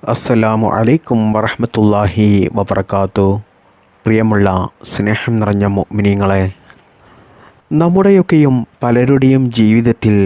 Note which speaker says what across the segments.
Speaker 1: അസ്സലാമു അലൈക്കും വറഹ്മത്തുള്ളാഹി വബറകാതുഹു. പ്രിയമുള്ള സ്നേഹം നിറഞ്ഞ മുഅ്മിനീങ്ങളെ, നമ്മുടെയൊക്കെയും പലരുടെയും ജീവിതത്തിൽ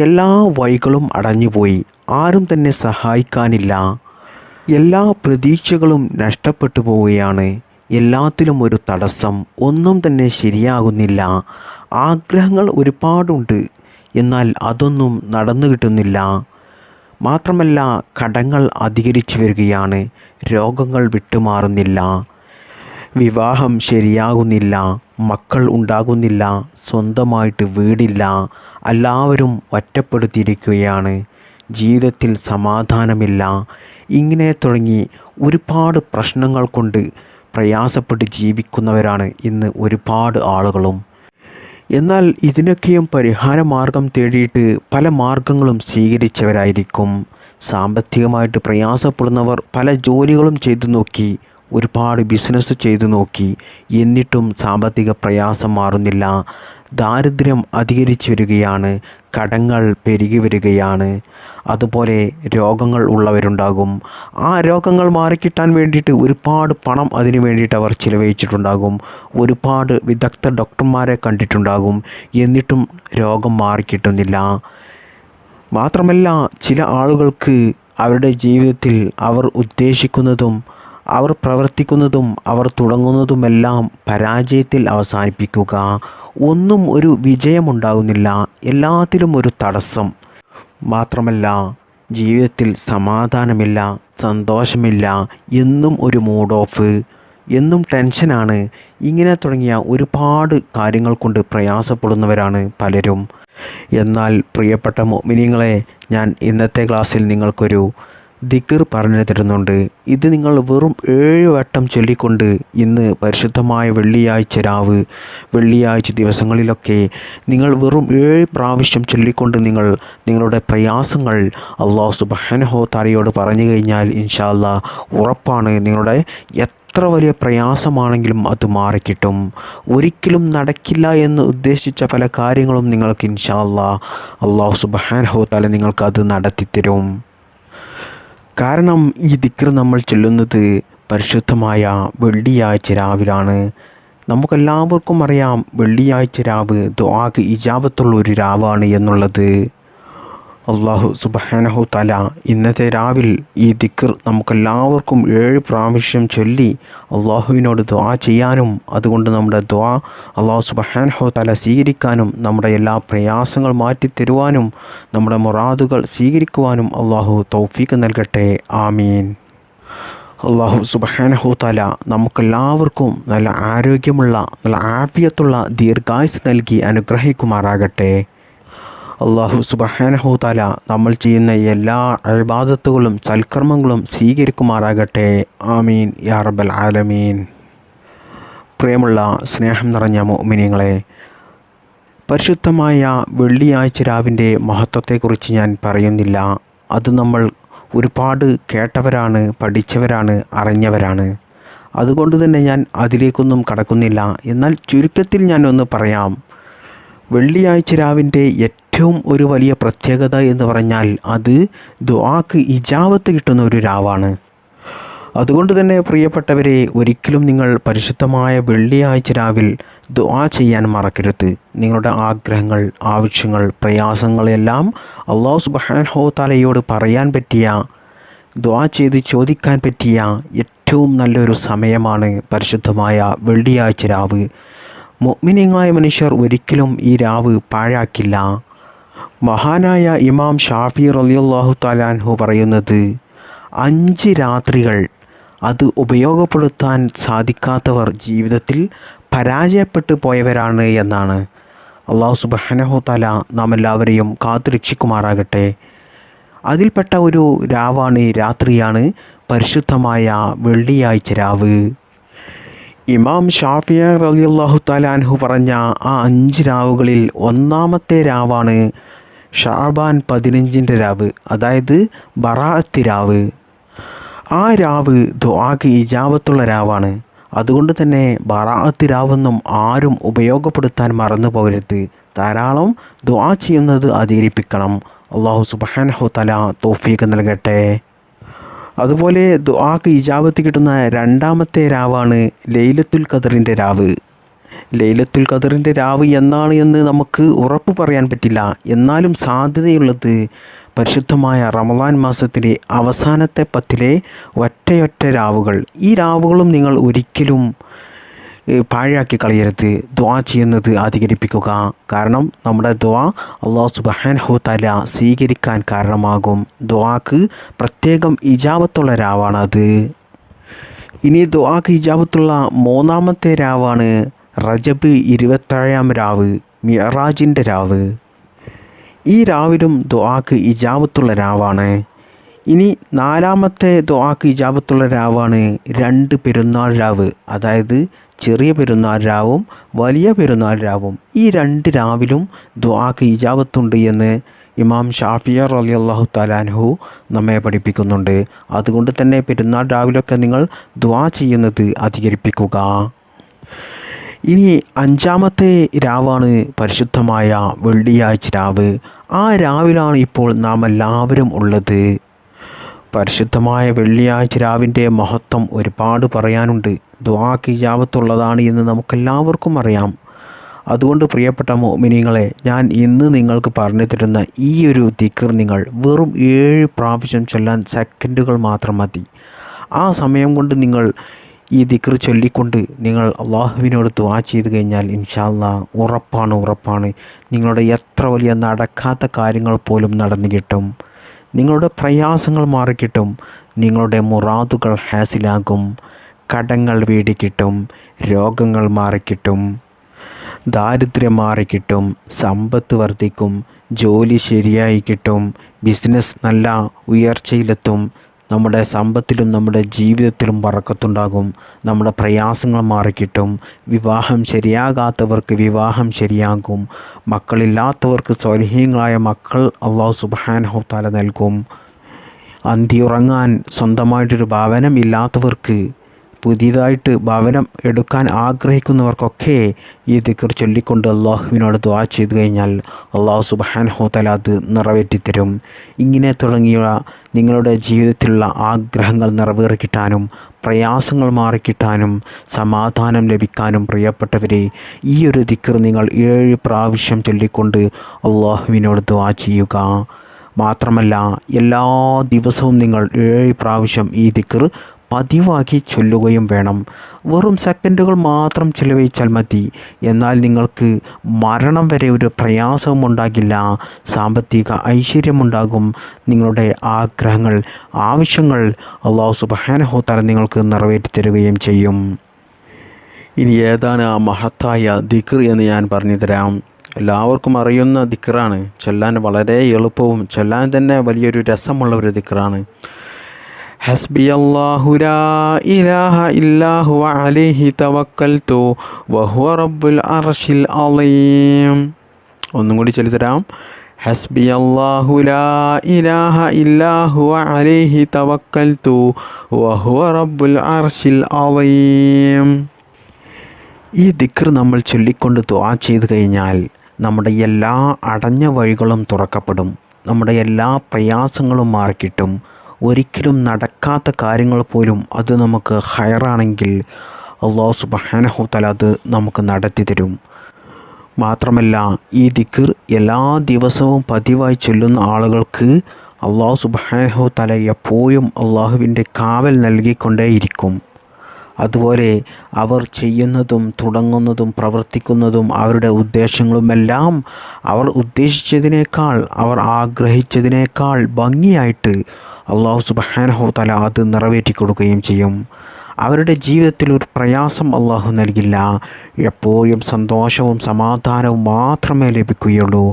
Speaker 1: എല്ലാ വഴികളും അടഞ്ഞുപോയി. ആരും തന്നെ സഹായിക്കാനില്ല. എല്ലാ പ്രതീക്ഷകളും നഷ്ടപ്പെട്ടു പോവുകയാണ്. എല്ലാത്തിലും ഒരു തടസ്സം. ഒന്നും തന്നെ ശരിയാകുന്നില്ല. ആഗ്രഹങ്ങൾ ഒരുപാടുണ്ട്, എന്നാൽ അതൊന്നും നടന്നു കിട്ടുന്നില്ല. മാത്രമല്ല, കടങ്ങൾ അധികരിച്ചു വരികയാണ്. രോഗങ്ങൾ വിട്ടുമാറുന്നില്ല. വിവാഹം ശരിയാകുന്നില്ല. മക്കൾ ഉണ്ടാകുന്നില്ല. സ്വന്തമായിട്ട് വീടില്ല. എല്ലാവരും ഒറ്റപ്പെടുത്തിയിരിക്കുകയാണ്. ജീവിതത്തിൽ സമാധാനമില്ല. ഇങ്ങനെ തുടങ്ങി ഒരുപാട് പ്രശ്നങ്ങൾ കൊണ്ട് പ്രയാസപ്പെട്ട് ജീവിക്കുന്നവരാണ് ഇന്ന് ഒരുപാട് ആളുകളും. എന്നാൽ ഇതിനൊക്കെയും പരിഹാര മാർഗം തേടിയിട്ട് പല മാർഗങ്ങളും സ്വീകരിച്ചവരായിരിക്കും. സാമ്പത്തികമായിട്ട് പ്രയാസപ്പെടുന്നവർ പല ജോലികളും ചെയ്തു നോക്കി, ഒരുപാട് ബിസിനസ് ചെയ്തു നോക്കി. എന്നിട്ടും സാമ്പത്തിക പ്രയാസം മാറുന്നില്ല. ദാരിദ്ര്യം അധികരിച്ചു വരികയാണ്. കടങ്ങൾ പെരുകി വരികയാണ്. അതുപോലെ രോഗങ്ങൾ ഉള്ളവരുണ്ടാകും. ആ രോഗങ്ങൾ മാറിക്കിട്ടാൻ വേണ്ടിയിട്ട് ഒരുപാട് പണം അതിനു വേണ്ടിയിട്ട് അവർ ചിലവഴിച്ചിട്ടുണ്ടാകും. ഒരുപാട് വിദഗ്ധ ഡോക്ടർമാരെ കണ്ടിട്ടുണ്ടാകും. എന്നിട്ടും രോഗം മാറിക്കിട്ടുന്നില്ല. മാത്രമല്ല, ചില ആളുകൾക്ക് അവരുടെ ജീവിതത്തിൽ അവർ ഉദ്ദേശിക്കുന്നതും അവർ പ്രവർത്തിക്കുന്നതും അവർ തുടങ്ങുന്നതുമെല്ലാം പരാജയത്തിൽ അവസാനിപ്പിക്കുക. ഒന്നും ഒരു വിജയമുണ്ടാകുന്നില്ല. എല്ലാത്തിലും ഒരു തടസ്സം. മാത്രമല്ല, ജീവിതത്തിൽ സമാധാനമില്ല, സന്തോഷമില്ല. എന്നും ഒരു മൂഡ് ഓഫ്, എന്നും ടെൻഷനാണ്. ഇങ്ങനെ തുടങ്ങിയ ഒരുപാട് കാര്യങ്ങൾ കൊണ്ട് പ്രയാസപ്പെടുന്നവരാണ് പലരും. എന്നാൽ പ്രിയപ്പെട്ട മുഅ്മിനീങ്ങളെ, ഞാൻ ഇന്നത്തെ ക്ലാസ്സിൽ നിങ്ങൾക്കൊരു ദിക്ർ പറഞ്ഞു തരുന്നുണ്ട്. ഇത് നിങ്ങൾ വെറും 7 വട്ടം ചൊല്ലിക്കൊണ്ട് ഇന്ന് പരിശുദ്ധമായ വെള്ളിയാഴ്ച രാവ്, വെള്ളിയാഴ്ച ദിവസങ്ങളിലൊക്കെ നിങ്ങൾ വെറും 7 പ്രാവശ്യം ചൊല്ലിക്കൊണ്ട് നിങ്ങളുടെ പ്രയാസങ്ങൾ അല്ലാഹു സുബ്ഹാനഹു തആലയോട് പറഞ്ഞു കഴിഞ്ഞാൽ ഇൻഷാ അല്ലാഹ് ഉറപ്പാണ് നിങ്ങളുടെ എത്ര വലിയ പ്രയാസമാണെങ്കിലും അത് മാറിക്കിട്ടും. ഒരിക്കലും നടക്കില്ല എന്ന് ഉദ്ദേശിച്ച പല കാര്യങ്ങളും നിങ്ങൾക്ക് ഇൻഷാ അല്ലാഹ് അല്ലാഹു സുബ്ഹാനഹു തആല നിങ്ങൾക്കത് നടത്തിത്തരും. കാരണം ഈ ദിക്ർ നമ്മൾ ചൊല്ലുന്നത് പരിശുദ്ധമായ വെള്ളിയാഴ്ച രാവിലാണ്. നമുക്കെല്ലാവർക്കും അറിയാം വെള്ളിയാഴ്ച രാവ് ദുആക്ക് ഇജാബത്തുള്ള ഒരു രാവാണ് എന്നുള്ളത്. അല്ലാഹു സുബ്ഹാനഹു തആല ഇന്നത്തെ രാവിൽ ഈ ദിക്ർ നമുക്കെല്ലാവർക്കും 7 പ്രാവശ്യം ചൊല്ലി അള്ളാഹുവിനോട് ദുആ ചെയ്യാനും, അതുകൊണ്ട് നമ്മുടെ ദുആ അല്ലാഹു സുബ്ഹാനഹു തആല സ്വീകരിക്കാനും, നമ്മുടെ എല്ലാ പ്രയാസങ്ങൾ മാറ്റിത്തരുവാനും, നമ്മുടെ മുറാദുകൾ സ്വീകരിക്കുവാനും അള്ളാഹു തൗഫീഖ് നൽകട്ടെ. ആമീൻ. അല്ലാഹു സുബ്ഹാനഹു തആല നമുക്കെല്ലാവർക്കും നല്ല ആരോഗ്യമുള്ള, നല്ല ആഫിയത്തുള്ള ദീർഘായുസ്സ് നൽകി അനുഗ്രഹിക്കുമാറാകട്ടെ. അല്ലാഹു സുബ്ഹാനഹു തആല നമ്മൾ ചെയ്യുന്ന എല്ലാ ഇബാദത്തുകളും സൽക്കർമ്മങ്ങളും സ്വീകരിക്കുമാറാകട്ടെ. ആമീൻ യാ റബ്ബൽ ആലമീൻ. പ്രിയമുള്ള സ്നേഹം നിറഞ്ഞ മുഅ്മിനീങ്ങളെ, പരിശുദ്ധമായ വെള്ളിയാഴ്ച രാവിൻ്റെ മഹത്വത്തെക്കുറിച്ച് ഞാൻ പറയുന്നില്ല. അത് നമ്മൾ ഒരുപാട് കേട്ടവരാണ്, പഠിച്ചവരാണ്, അറിഞ്ഞവരാണ്. അതുകൊണ്ട് തന്നെ ഞാൻ അതിലേക്കൊന്നും കടക്കുന്നില്ല. എന്നാൽ ചുരുക്കത്തിൽ ഞാൻ ഒന്ന് പറയാം. വെള്ളിയാഴ്ച രാവിൻ്റെ ഏറ്റവും ഒരു വലിയ പ്രത്യേകത എന്ന് പറഞ്ഞാൽ അത് ദുആക്ക് ഇജാബത്ത് കിട്ടുന്ന ഒരു രാവാണ്. അതുകൊണ്ട് തന്നെ പ്രിയപ്പെട്ടവരെ, ഒരിക്കലും നിങ്ങൾ പരിശുദ്ധമായ വെള്ളിയാഴ്ച രാവിൽ ദുആ ചെയ്യാൻ മറക്കരുത്. നിങ്ങളുടെ ആഗ്രഹങ്ങൾ, ആവശ്യങ്ങൾ, പ്രയാസങ്ങളെല്ലാം അല്ലാഹു സുബ്ഹാനഹു തആലയോട് പറയാൻ പറ്റിയ, ദുആ ചെയ്ത് ചോദിക്കാൻ പറ്റിയ ഏറ്റവും നല്ലൊരു സമയമാണ് പരിശുദ്ധമായ വെള്ളിയാഴ്ച രാവ്. മുഅ്മിനീങ്ങളായ മനുഷ്യർ ഒരിക്കലും ഈ രാവ് പാഴാക്കില്ല. മഹാനായ ഇമാം ഷാഫി റളിയല്ലാഹു തആല അൻഹു പറയുന്നത്, 5 രാത്രികൾ അത് ഉപയോഗപ്പെടുത്താൻ സാധിക്കാത്തവർ ജീവിതത്തിൽ പരാജയപ്പെട്ടു പോയവരാണ് എന്നാണ്. അല്ലാഹു സുബ്ഹാനഹു തആല നാം എല്ലാവരെയും കാത്തുരക്ഷിക്കുമാറാകട്ടെ. അതിൽപ്പെട്ട ഒരു രാവാണ്, രാത്രിയാണ് പരിശുദ്ധമായ വെള്ളിയാഴ്ച രാവ്. ഇമാം ഷാഫി റളിയല്ലാഹു തആല അൻഹു പറഞ്ഞ ആ 5 രാവുകളിൽ ഒന്നാമത്തെ രാവാണ് ഷഅബാൻ 15-ൻ്റെ രാവ്, അതായത് ബറാഅത്ത് രാവ്. ആ രാവ് ദുആക്ക് ഇജാബത്തുള്ള രാവാണ്. അതുകൊണ്ട് തന്നെ ബറാഅത്ത് രാവൊന്നും ആരും ഉപയോഗപ്പെടുത്താൻ മറന്നു പോകരുത്. ധാരാളം ദുആ ചെയ്യുന്നത് അധികരിപ്പിക്കണം. അല്ലാഹു സുബ്ഹാനഹു തആല തൗഫീഖ് നൽകട്ടെ. അതുപോലെ ദുആക്ക് ഇജാബത്ത് കിട്ടുന്ന രണ്ടാമത്തെ രാവാണ് ലൈലത്തുൽ ഖദറിൻ്റെ രാവ്. ലൈലത്തുൽ ഖദറിൻ്റെ രാവ് എന്നാണ് എന്ന് നമുക്ക് ഉറപ്പ് പറയാൻ പറ്റില്ല. എന്നാലും സാധ്യതയുള്ളത് പരിശുദ്ധമായ റമളാൻ മാസത്തിലെ അവസാനത്തെ 10 ഒറ്റയൊറ്റ രാവുകൾ. ഈ രാവുകളും നിങ്ങൾ ഒരിക്കലും പാഴാക്കി കളയരുത്. ദുആ ചെയ്യുന്നത് അധികരിപ്പിക്കുക. കാരണം നമ്മുടെ ദുആ അല്ലാഹു സുബ്ഹാനഹു തആല സ്വീകരിക്കാൻ കാരണമാകും. ദുആക്ക് പ്രത്യേകം ഇജാബത്തുള്ള രാവാണത്. ഇനി ദുആക്ക് ഇജാബത്തുള്ള മൂന്നാമത്തെ രാവാണ് റജബ് 27-ാം രാവ്, മിഅ്റാജിൻ്റെ രാവ്. ഈ രാവിലും ദുആക്ക് ഇജാബത്തുള്ള രാവാണ്. ഇനി നാലാമത്തെ ദുആക്ക് ഇജാബത്തുള്ള രാവാണ് 2 പെരുന്നാൾ രാവ്. അതായത് ചെറിയ പെരുന്നാൾ രാവും വലിയ പെരുന്നാൾ രാവും. ഈ 2 രാവിലും ദുആക്ക് ഇജാബത്തുണ്ട് എന്ന് ഇമാം ഷാഫിഈ റളിയല്ലാഹു തആല അൻഹു നമ്മെ പഠിപ്പിക്കുന്നുണ്ട്. അതുകൊണ്ട് തന്നെ പെരുന്നാൾ രാവിലൊക്കെ നിങ്ങൾ ദുആ ചെയ്യുന്നത് അധികരിപ്പിക്കുക. ഇനി 5-ാമത്തെ രാവാണ് പരിശുദ്ധമായ വെള്ളിയാഴ്ച രാവ്. ആ രാവിലാണ് ഇപ്പോൾ നാം എല്ലാവരും ഉള്ളത്. പരിശുദ്ധമായ വെള്ളിയാഴ്ച രാവിൻ്റെ മഹത്വം ഒരുപാട് പറയാനുണ്ട്. ദുആക്ക് ഇജാബത്തുള്ളതാണ് എന്ന് നമുക്കെല്ലാവർക്കും അറിയാം. അതുകൊണ്ട് പ്രിയപ്പെട്ട മുഅ്മിനീങ്ങളെ, ഞാൻ ഇന്ന് നിങ്ങൾക്ക് പറഞ്ഞു തരുന്ന ഈ ഒരു ദിക്ർ നിങ്ങൾ വെറും 7 പ്രാവശ്യം ചൊല്ലാൻ സെക്കൻഡുകൾ മാത്രം മതി. ആ സമയം കൊണ്ട് നിങ്ങൾ ഈ ദിക്ർ ചൊല്ലിക്കൊണ്ട് നിങ്ങൾ അള്ളാഹുവിനോട് ദുആ ചെയ്ത് കഴിഞ്ഞാൽ ഇൻഷാ അല്ലാഹ് ഉറപ്പാണ് നിങ്ങളുടെ എത്ര വലിയ നടക്കാത്ത കാര്യങ്ങൾ പോലും നടന്നു കിട്ടും. നിങ്ങളുടെ പ്രയാസങ്ങൾ മാറിക്കിട്ടും. നിങ്ങളുടെ മുറാദുകൾ ഹാസിലാകും. കടങ്ങൾ വീടിക്കിട്ടും. രോഗങ്ങൾ മാറിക്കിട്ടും. ദാരിദ്ര്യം മാറിക്കിട്ടും. സമ്പത്ത് വർദ്ധിക്കും. ജോലി ശരിയായി കിട്ടും. ബിസിനസ് നല്ല ഉയർച്ചയിലെത്തും. നമ്മുടെ സമ്പത്തിലും നമ്മുടെ ജീവിതത്തിലും ബറക്കത്തുണ്ടാകും. നമ്മുടെ പ്രയാസങ്ങൾ മാറിക്കിട്ടും. വിവാഹം ശരിയാകാത്തവർക്ക് വിവാഹം ശരിയാകും. മക്കളില്ലാത്തവർക്ക് സ്വാലിഹീങ്ങളായ മക്കൾ അല്ലാഹു സുബ്ഹാനഹു തആല നൽകും. അന്തിയുറങ്ങാൻ സ്വന്തമായിട്ടൊരു ഭവനം ഇല്ലാത്തവർക്ക്, പുതിയതായിട്ട് ഭവനം എടുക്കാൻ ആഗ്രഹിക്കുന്നവർക്കൊക്കെ ഈ ദിക്ർ ചൊല്ലിക്കൊണ്ട് അള്ളാഹുവിനോട് ദുആ ചെയ്ത് കഴിഞ്ഞാൽ അല്ലാഹു സുബ്ഹാനഹു തആല അത് നിറവേറ്റിത്തരും. ഇങ്ങനെ തുടങ്ങിയ നിങ്ങളുടെ ജീവിതത്തിലുള്ള ആഗ്രഹങ്ങൾ നിറവേറിക്കിട്ടാനും പ്രയാസങ്ങൾ മാറിക്കിട്ടാനും സമാധാനം ലഭിക്കാനും പ്രിയപ്പെട്ടവരെ, ഈ ഒരു ദിക്ർ നിങ്ങൾ 7 പ്രാവശ്യം ചൊല്ലിക്കൊണ്ട് അള്ളാഹുവിനോട് ദുആ ചെയ്യുക. മാത്രമല്ല എല്ലാ ദിവസവും നിങ്ങൾ 7 പ്രാവശ്യം ഈ ദിക്ർ പതിവാക്കി ചൊല്ലുകയും വേണം. വെറും സെക്കൻഡുകൾ മാത്രം ചിലവഴിച്ചാൽ മതി. എന്നാൽ നിങ്ങൾക്ക് മരണം വരെ ഒരു പ്രയാസവും ഉണ്ടാകില്ല. സാമ്പത്തിക ഐശ്വര്യമുണ്ടാകും. നിങ്ങളുടെ ആഗ്രഹങ്ങൾ, ആവശ്യങ്ങൾ അല്ലാഹു സുബ്ഹാനഹു തആല നിങ്ങൾക്ക് നിറവേറ്റി തരുകയും ചെയ്യും. ഇനി ഏതാണ് ആ മഹത്തായ ദിക്ർ എന്ന് ഞാൻ പറഞ്ഞു തരാം. എല്ലാവർക്കും അറിയുന്ന ദിക്റാണ്. ചൊല്ലാൻ വളരെ എളുപ്പവും ചൊല്ലാൻ തന്നെ വലിയൊരു രസമുള്ള ഒരു ദിക്റാണ്. ഹസ്ബിയല്ലാഹു ലാ ഇലാഹ ഇല്ലാ ഹുവ അലൈഹി തവക്കൽതു വഹുവ റബ്ബുൽ അർശിൽ അളീം. ഒന്നും കൂടി ചൊല്ലിത്തരാം. ഹസ്ബിയല്ലാഹു ലാ ഇലാഹ ഇല്ലാ ഹുവ അലൈഹി തവക്കൽതു വഹുവ റബ്ബുൽ അർശിൽ അളീം. ഈ ദിക്ർ നമ്മൾ ചൊല്ലിക്കൊണ്ട് ദുആ ചെയ്ത് കഴിഞ്ഞാൽ നമ്മുടെ എല്ലാ അടഞ്ഞ വഴികളും തുറക്കപ്പെടും. നമ്മുടെ എല്ലാ പ്രയാസങ്ങളും മാറിക്കിട്ടും. ഒരിക്കലും നടക്കാത്ത കാര്യങ്ങൾ പോലും അത് നമുക്ക് ഹൈറാണെങ്കിൽ അല്ലാഹു സുബ്ഹാനഹു തആല അത് നമുക്ക് നടത്തി തരും. മാത്രമല്ല ഈ ദിക്ർ എല്ലാ ദിവസവും പതിവായി ചൊല്ലുന്ന ആളുകൾക്ക് അല്ലാഹു സുബ്ഹാനഹു തആല എപ്പോഴും അള്ളാഹുവിൻ്റെ കാവൽ നൽകിക്കൊണ്ടേയിരിക്കും. അതുപോലെ അവർ ചെയ്യുന്നതും തുടങ്ങുന്നതും പ്രവർത്തിക്കുന്നതും അവരുടെ ഉദ്ദേശങ്ങളുമെല്ലാം അവർ ഉദ്ദേശിച്ചതിനേക്കാൾ, അവർ ആഗ്രഹിച്ചതിനേക്കാൾ ഭംഗിയായിട്ട് അല്ലാഹു സുബ്ഹാനഹു തആല അത് നിറവേറ്റി കൊടുക്കുകയും ചെയ്യും. അവരുടെ ജീവിതത്തിൽ ഒരു പ്രയാസം അല്ലാഹു നൽകില്ല. എപ്പോഴും സന്തോഷവും സമാധാനവും മാത്രമേ ലഭിക്കുകയുള്ളൂ.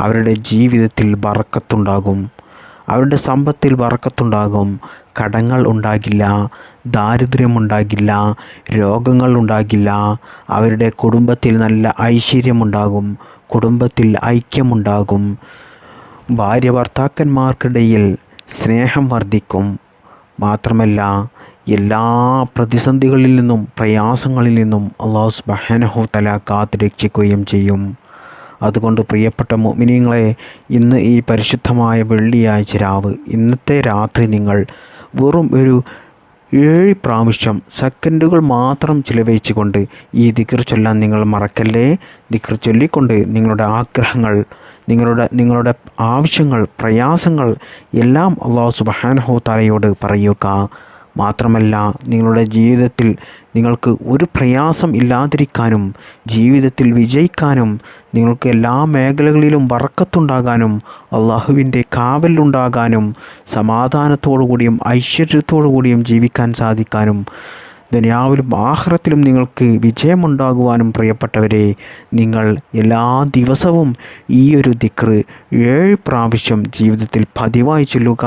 Speaker 1: അവരുടെ ജീവിതത്തിൽ ബറക്കത്തുണ്ടാകും. അവരുടെ സമ്പത്തിൽ ബറക്കത്തുണ്ടാകും. കടങ്ങൾ ഉണ്ടാകില്ല. ദാരിദ്ര്യമുണ്ടാകില്ല. രോഗങ്ങൾ ഉണ്ടാകില്ല. അവരുടെ കുടുംബത്തിൽ നല്ല ഐശ്വര്യമുണ്ടാകും. കുടുംബത്തിൽ ഐക്യമുണ്ടാകും. ഭാര്യ ഭർത്താക്കന്മാർക്കിടയിൽ സ്നേഹം വർദ്ധിക്കും. മാത്രമല്ല എല്ലാ പ്രതിസന്ധികളിൽ നിന്നും പ്രയാസങ്ങളിൽ നിന്നും അല്ലാഹു സുബ്ഹാനഹു തആല കാത്ത് രക്ഷിക്കുകയും ചെയ്യും. അതുകൊണ്ട് പ്രിയപ്പെട്ട മുഅ്മിനീങ്ങളെ, ഇന്ന് ഈ പരിശുദ്ധമായ വെള്ളിയാഴ്ച രാവ്, ഇന്നത്തെ രാത്രി നിങ്ങൾ വെറും ഒരു 7 പ്രാവശ്യം സെക്കൻഡുകൾ മാത്രം ചിലവഴിച്ചുകൊണ്ട് ഈ ദിക്ർ ചൊല്ലാൻ നിങ്ങൾ മറക്കല്ലേ. ദിക്ർ ചൊല്ലിക്കൊണ്ട് നിങ്ങളുടെ ആഗ്രഹങ്ങൾ, നിങ്ങളുടെ ആവശ്യങ്ങൾ, പ്രയാസങ്ങൾ എല്ലാം അല്ലാഹു സുബ്ഹാനഹു തആലയോട് പറയുക. മാത്രമല്ല, നിങ്ങളുടെ ജീവിതത്തിൽ നിങ്ങൾക്ക് ഒരു പ്രയാസം ഇല്ലാതിരിക്കാനും ജീവിതത്തിൽ വിജയിക്കാനും നിങ്ങൾക്ക് എല്ലാ മേഖലകളിലും ബർക്കത്തുണ്ടാകാനും അള്ളാഹുവിൻ്റെ കാവലുണ്ടാകാനും സമാധാനത്തോടു കൂടിയും ഐശ്വര്യത്തോടു കൂടിയും ജീവിക്കാൻ സാധിക്കാനും ദുനിയാവിലും ആഖിറത്തിലും നിങ്ങൾക്ക് വിജയമുണ്ടാകുവാനും പ്രിയപ്പെട്ടവരെ, നിങ്ങൾ എല്ലാ ദിവസവും ഈ ഒരു ദിക്ർ 7 പ്രാവശ്യം ജീവിതത്തിൽ പതിവായി ചൊല്ലുക.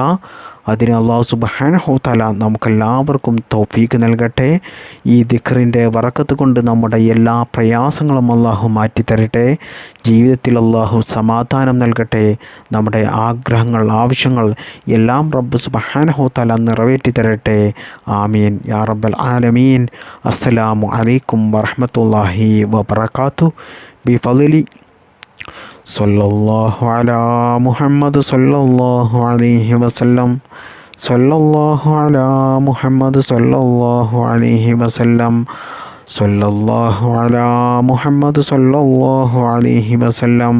Speaker 1: അതിന് അല്ലാഹു സുബ്ഹാനഹു തആല നമുക്കെല്ലാവർക്കും തൗഫീഖ് നൽകട്ടെ. ഈ ദിക്റിൻ്റെ ബറക്കത്ത് കൊണ്ട് നമ്മുടെ എല്ലാ പ്രയാസങ്ങളും അല്ലാഹു മാറ്റിത്തരട്ടെ. ജീവിതത്തിൽ അല്ലാഹു സമാധാനം നൽകട്ടെ. നമ്മുടെ ആഗ്രഹങ്ങൾ, ആവശ്യങ്ങൾ എല്ലാം റബ്ബ് സുബ്ഹാനഹു തആല നിറവേറ്റി തരട്ടെ. ആമീൻ യാ റബ്ബൽ ആലമീൻ. അസ്സലാമു അലൈക്കും വറഹ്മത്തുള്ളാഹി വബറകാതുഹു. ബിഫളിലി സല്ലല്ലാഹു അലാ മുഹമ്മദ് സല്ലല്ലാഹു അലൈഹി വസല്ലം. സല്ലല്ലാഹു അലാ മുഹമ്മദ് സല്ലല്ലാഹു അലൈഹി വസല്ലം. സല്ലല്ലാഹു അലാ മുഹമ്മദ് സല്ലല്ലാഹു അലൈഹി വസല്ലം.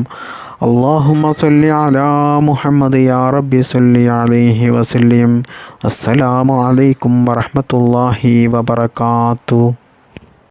Speaker 1: അല്ലാഹുമ്മ സല്ലി അലാ മുഹമ്മദ് യാ റബ്ബി സല്ലി അലൈഹി വസല്ലം. അസ്സലാമു അലൈക്കും വറഹ്മത്തുള്ളാഹി വബറകാതുഹു.